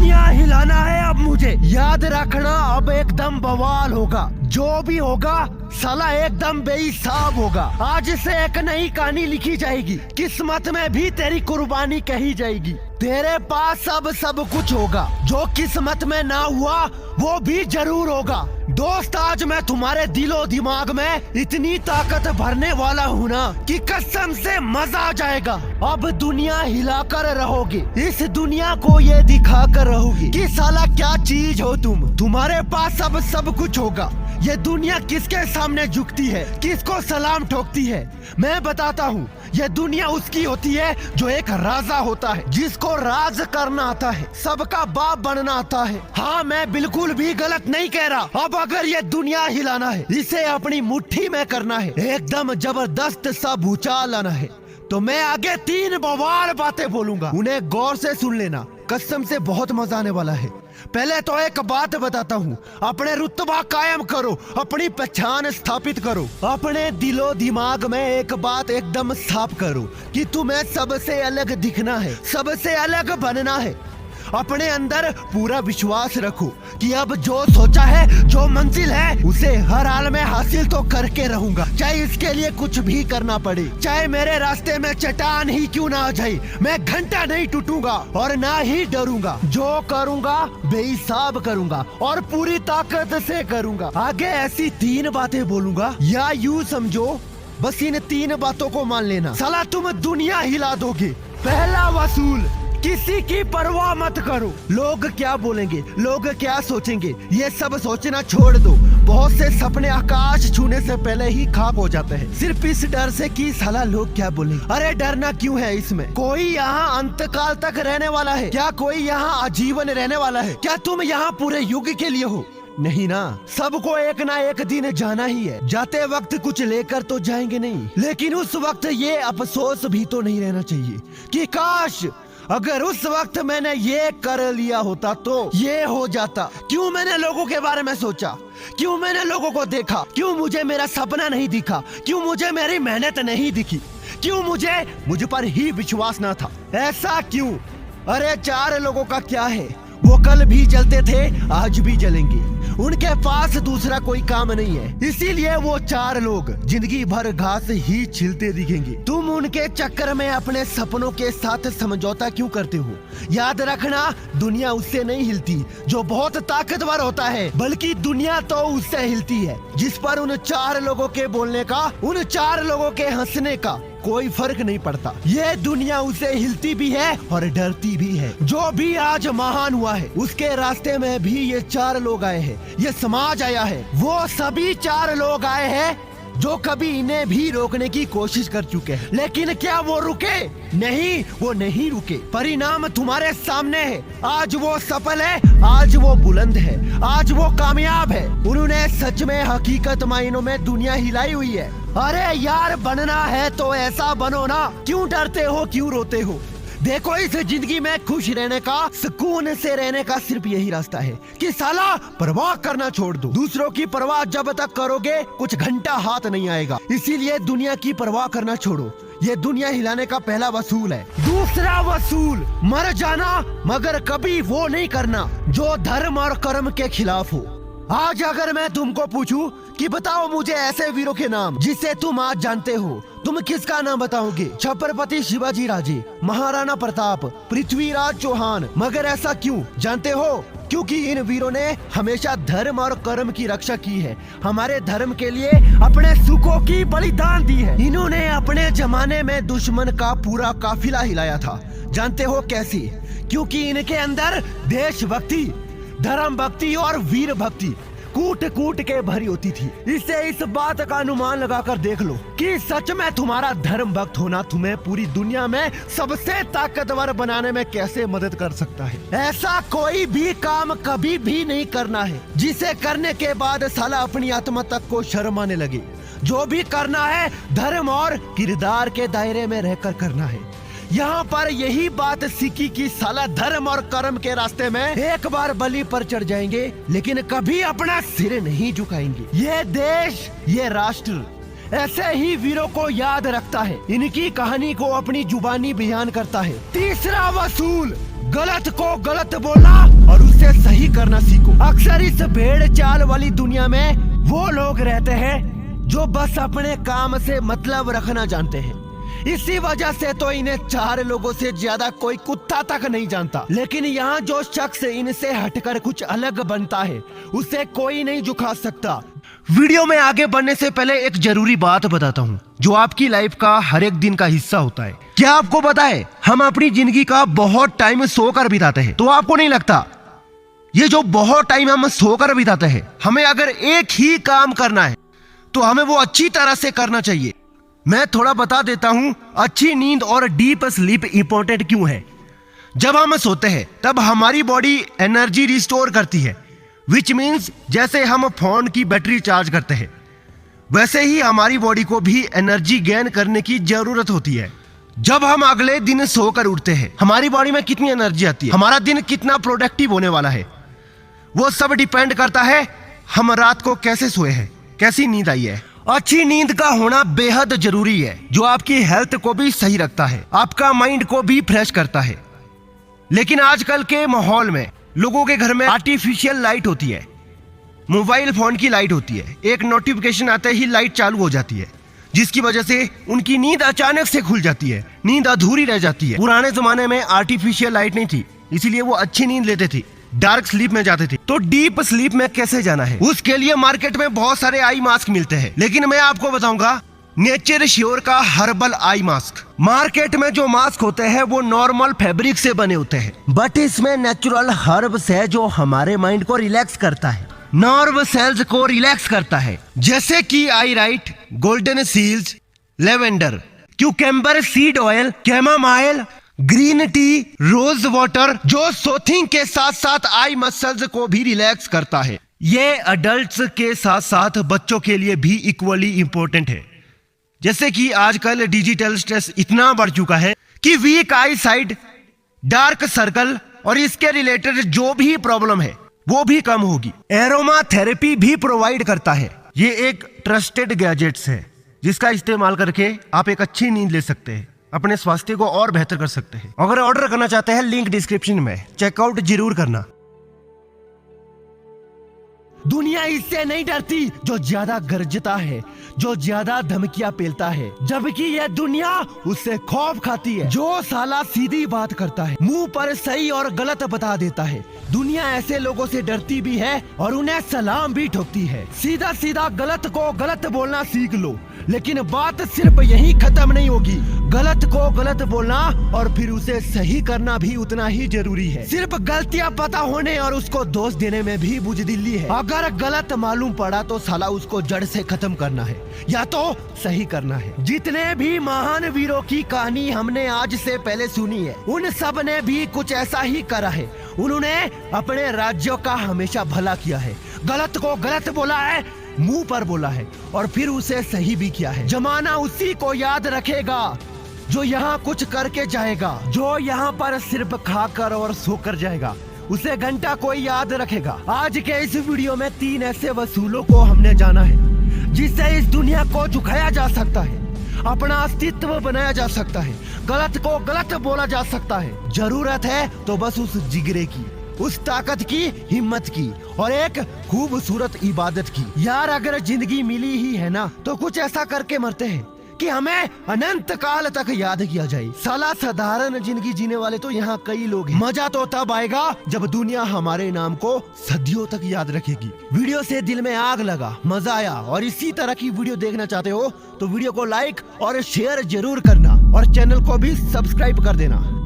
दुनिया हिलाना है अब मुझे। याद रखना अब एकदम बवाल होगा, जो भी होगा साला एकदम बेहिसाब होगा। आज से एक नई कहानी लिखी जाएगी, किस्मत में भी तेरी कुर्बानी कही जाएगी। तेरे पास अब सब कुछ होगा, जो किस्मत में ना हुआ वो भी जरूर होगा। दोस्त आज मैं तुम्हारे दिलो दिमाग में इतनी ताकत भरने वाला हूँ ना कि कसम से मजा आ जाएगा। अब दुनिया हिलाकर रहोगे, इस दुनिया को ये दिखा कर रहोगे कि साला क्या चीज हो तुम। तुम्हारे पास अब सब कुछ होगा। ये दुनिया किसके सामने झुकती है, किसको सलाम ठोकती है, मैं बताता हूँ। ये दुनिया उसकी होती है जो एक राजा होता है, जिसको राज करना आता है, सबका बाप बनना आता है। हाँ, मैं बिल्कुल भी गलत नहीं कह रहा। अब अगर ये दुनिया हिलाना है, इसे अपनी मुट्ठी में करना है, एकदम जबरदस्त सा भूचाल आना है, तो मैं आगे 3 बवाल बातें बोलूंगा, उन्हें गौर से सुन लेना। कसम से बहुत मजा आने वाला है। पहले तो एक बात बताता हूँ, अपने रुतबा कायम करो, अपनी पहचान स्थापित करो, अपने दिलो दिमाग में एक बात एकदम साफ करो कि तुम्हें सबसे अलग दिखना है, सबसे अलग बनना है। अपने अंदर पूरा विश्वास रखो कि अब जो सोचा है, जो मंजिल है, उसे हर हाल में हासिल तो करके रहूंगा, चाहे इसके लिए कुछ भी करना पड़े। चाहे मेरे रास्ते में चट्टान ही क्यों ना आ जाए, मैं घंटा नहीं टूटूंगा और ना ही डरूंगा। जो करूंगा बेहिसाब करूंगा और पूरी ताकत से करूंगा। आगे ऐसी 3 बातें बोलूंगा, या यूं समझो बस इन 3 बातों को मान लेना, साला तुम दुनिया हिला दोगे। पहला वसूल, किसी की परवाह मत करो। लोग क्या बोलेंगे, लोग क्या सोचेंगे, ये सब सोचना छोड़ दो। बहुत से सपने आकाश छूने से पहले ही खाक हो जाते हैं, सिर्फ इस डर से कि साला लोग क्या बोलेंगे। अरे डरना क्यों है इसमें? कोई यहाँ अंतकाल तक रहने वाला है क्या? कोई यहाँ आजीवन रहने वाला है क्या? तुम यहाँ पूरे युग के लिए हो? नहीं ना। सबको एक ना एक दिन जाना ही है। जाते वक्त कुछ लेकर तो जाएंगे नहीं, लेकिन उस वक्त ये अफसोस भी तो नहीं रहना चाहिए कि काश अगर उस वक्त मैंने ये कर लिया होता तो ये हो जाता। क्यों मैंने लोगों के बारे में सोचा, क्यों मैंने लोगों को देखा, क्यों मुझे मेरा सपना नहीं दिखा, क्यों मुझे मेरी मेहनत नहीं दिखी, क्यों मुझ पर ही विश्वास ना था। ऐसा क्यों? अरे 4 लोगों का क्या है, वो कल भी जलते थे, आज भी जलेंगे। उनके पास दूसरा कोई काम नहीं है, इसीलिए वो 4 लोग जिंदगी भर घास ही छिलते दिखेंगे। तुम उनके चक्कर में अपने सपनों के साथ समझौता क्यों करते हो? याद रखना, दुनिया उससे नहीं हिलती जो बहुत ताकतवर होता है, बल्कि दुनिया तो उससे हिलती है जिस पर उन 4 लोगों के बोलने का, उन 4 लोगों के हंसने का कोई फर्क नहीं पड़ता। ये दुनिया उसे हिलती भी है और डरती भी है। जो भी आज महान हुआ है, उसके रास्ते में भी ये 4 लोग आए हैं, ये समाज आया है। वो सभी 4 लोग आए हैं जो कभी इन्हें भी रोकने की कोशिश कर चुके हैं, लेकिन क्या वो रुके? नहीं, वो नहीं रुके। परिणाम तुम्हारे सामने है। आज वो सफल है, आज वो बुलंद है, आज वो कामयाब है। उन्होंने सच में हकीकत मायनों में दुनिया हिलाई हुई है। अरे यार, बनना है तो ऐसा बनो ना, क्यों डरते हो, क्यों रोते हो? देखो, इस जिंदगी में खुश रहने का, सुकून से रहने का सिर्फ यही रास्ता है कि साला परवाह करना छोड़ दो। दूसरों की परवाह जब तक करोगे कुछ घंटा हाथ नहीं आएगा, इसीलिए दुनिया की परवाह करना छोड़ो। ये दुनिया हिलाने का पहला वसूल है। दूसरा वसूल, मर जाना मगर कभी वो नहीं करना जो धर्म और कर्म के खिलाफ हो। आज अगर मैं तुमको पूछूं कि बताओ मुझे ऐसे वीरों के नाम जिसे तुम आज जानते हो, तुम किसका नाम बताओगे? छत्रपति शिवाजी राजे, महाराणा प्रताप, पृथ्वीराज चौहान। मगर ऐसा क्यों जानते हो? क्योंकि इन वीरों ने हमेशा धर्म और कर्म की रक्षा की है, हमारे धर्म के लिए अपने सुखों की बलिदान दी है। इन्होंने अपने जमाने में दुश्मन का पूरा काफिला हिलाया था। जानते हो कैसे? क्योंकि इनके अंदर देशभक्ति, धर्म भक्ति और वीर भक्ति कूट कूट के भरी होती थी। इससे इस बात का अनुमान लगाकर देख लो कि सच में तुम्हारा धर्म भक्त होना तुम्हें पूरी दुनिया में सबसे ताकतवर बनाने में कैसे मदद कर सकता है। ऐसा कोई भी काम कभी भी नहीं करना है जिसे करने के बाद साला अपनी आत्मा तक को शर्म आने लगे। जो भी करना है धर्म और किरदार के दायरे में रहकर करना है। यहाँ पर यही बात सीखी कि साला धर्म और कर्म के रास्ते में एक बार बलि पर चढ़ जाएंगे, लेकिन कभी अपना सिर नहीं झुकाएंगे। ये देश, ये राष्ट्र ऐसे ही वीरों को याद रखता है, इनकी कहानी को अपनी जुबानी बयान करता है। तीसरा वसूल, गलत को गलत बोलना और उसे सही करना सीखो। अक्सर इस भेड़ चाल वाली दुनिया में वो लोग रहते हैं जो बस अपने काम से मतलब रखना जानते हैं। इसी वजह से तो इन्हें 4 लोगों से ज्यादा कोई कुत्ता तक नहीं जानता। लेकिन यहाँ जो शख्स इनसे हटकर कुछ अलग बनता है उसे कोई नहीं झुका सकता। वीडियो में आगे बढ़ने से पहले एक जरूरी बात बताता हूँ जो आपकी लाइफ का हर एक दिन का हिस्सा होता है। क्या आपको पता है हम अपनी जिंदगी का बहुत टाइम सोकर बिताते हैं? तो आपको नहीं लगता ये जो बहुत टाइम हम सोकर बिताते हैं, हमें अगर एक ही काम करना है तो हमें वो अच्छी तरह से करना चाहिए। मैं थोड़ा बता देता हूं अच्छी नींद और डीप स्लीप इंपॉर्टेंट क्यों है। जब हम सोते हैं तब हमारी बॉडी एनर्जी रिस्टोर करती है, विच मीन्स जैसे हम फोन की बैटरी चार्ज करते हैं वैसे ही हमारी बॉडी को भी एनर्जी गेन करने की जरूरत होती है। जब हम अगले दिन सोकर उठते हैं हमारी बॉडी में कितनी एनर्जी आती है, हमारा दिन कितना प्रोडक्टिव होने वाला है, वो सब डिपेंड करता है हम रात को कैसे सोए हैं, कैसी नींद आई है। अच्छी नींद का होना बेहद जरूरी है जो आपकी हेल्थ को भी सही रखता है, आपका माइंड को भी फ्रेश करता है। लेकिन आजकल के माहौल में लोगों के घर में आर्टिफिशियल लाइट होती है, मोबाइल फोन की लाइट होती है, एक नोटिफिकेशन आते ही लाइट चालू हो जाती है जिसकी वजह से उनकी नींद अचानक से खुल जाती है, नींद अधूरी रह जाती है। पुराने जमाने में आर्टिफिशियल लाइट नहीं थी इसीलिए वो अच्छी नींद लेते थे, डार्क स्लीप में जाते थे। तो डीप स्लीप में कैसे जाना है उसके लिए मार्केट में बहुत सारे आई मास्क मिलते हैं, लेकिन मैं आपको बताऊंगा नेचर श्योर का हर्बल आई मास्क। मार्केट में जो मास्क होते हैं वो नॉर्मल फैब्रिक से बने होते हैं, बट इसमें नेचुरल हर्ब्स है जो हमारे माइंड को रिलैक्स करता है, नर्व सेल्स को रिलैक्स करता है, जैसे कि आई राइट, golden seals, lavender, cucumber seed oil, chamomile, green tea, rose water, जो सोथिंग के साथ साथ आई मसल्स को भी रिलैक्स करता है। ये अडल्ट्स के साथ साथ बच्चों के लिए भी इक्वली इंपॉर्टेंट है। जैसे कि आजकल डिजिटल स्ट्रेस इतना बढ़ चुका है कि weak eye sight, dark circle और इसके रिलेटेड जो भी प्रॉब्लम है वो भी कम होगी। एरोमा थेरेपी भी प्रोवाइड करता है। ये एक ट्रस्टेड गैजेट्स है जिसका इस्तेमाल करके आप एक अच्छी नींद ले सकते हैं, अपने स्वास्थ्य को और बेहतर कर सकते हैं। अगर ऑर्डर करना चाहते हैं लिंक डिस्क्रिप्शन में, चेकआउट जरूर करना। दुनिया इससे नहीं डरती जो ज्यादा गरजता है, जो ज्यादा धमकियां पेलता है, जबकि यह दुनिया उससे खौफ खाती है जो साला सीधी बात करता है, मुंह पर सही और गलत बता देता है। दुनिया ऐसे लोगों से डरती भी है और उन्हें सलाम भी ठोकती है। सीधा सीधा गलत को गलत बोलना सीख लो, लेकिन बात सिर्फ यही खत्म नहीं होगी। गलत को गलत बोलना और फिर उसे सही करना भी उतना ही जरूरी है। सिर्फ गलतियां पता होने और उसको दोष देने में भी बुजदिली है। अगर गलत मालूम पड़ा तो साला उसको जड़ से खत्म करना है या तो सही करना है। जितने भी महान वीरों की कहानी हमने आज से पहले सुनी है उन सब ने भी कुछ ऐसा ही करा है। उन्होंने अपने राज्यों का हमेशा भला किया है, गलत को गलत बोला है, मुंह पर बोला है और फिर उसे सही भी किया है। जमाना उसी को याद रखेगा जो यहाँ कुछ करके जाएगा, जो यहाँ पर सिर्फ खाकर और सोकर जाएगा उसे घंटा कोई याद रखेगा। आज के इस वीडियो में 3 ऐसे वसूलों को हमने जाना है जिससे इस दुनिया को झुकाया जा सकता है, अपना अस्तित्व बनाया जा सकता है, गलत को गलत बोला जा सकता है। जरूरत है तो बस उस जिगरे की, उस ताकत की, हिम्मत की और एक खूबसूरत इबादत की। यार अगर जिंदगी मिली ही है ना तो कुछ ऐसा करके मरते हैं कि हमें अनंत काल तक याद किया जाए। साला साधारण जिंदगी जीने वाले तो यहाँ कई लोग हैं। मजा तो तब आएगा जब दुनिया हमारे नाम को सदियों तक याद रखेगी। वीडियो से दिल में आग लगा, मजा आया और इसी तरह की वीडियो देखना चाहते हो तो वीडियो को लाइक और शेयर जरूर करना और चैनल को भी सब्सक्राइब कर देना।